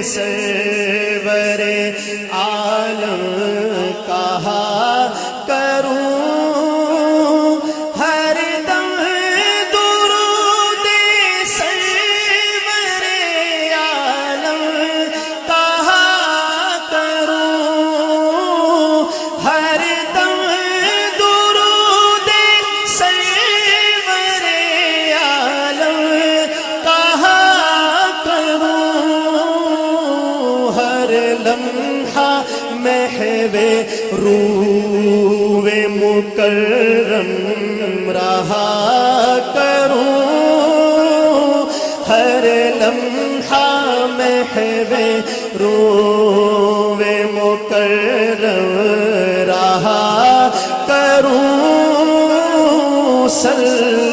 سرور عالم کہا کروں ہر دم درود سرور عالم کہا کروں ہر دم درود سرور عالم کہا کروں ہر لمحہ محو روح مکرم رہا کروں ہر لمحہ محو روح مکرم رہا کروں صلی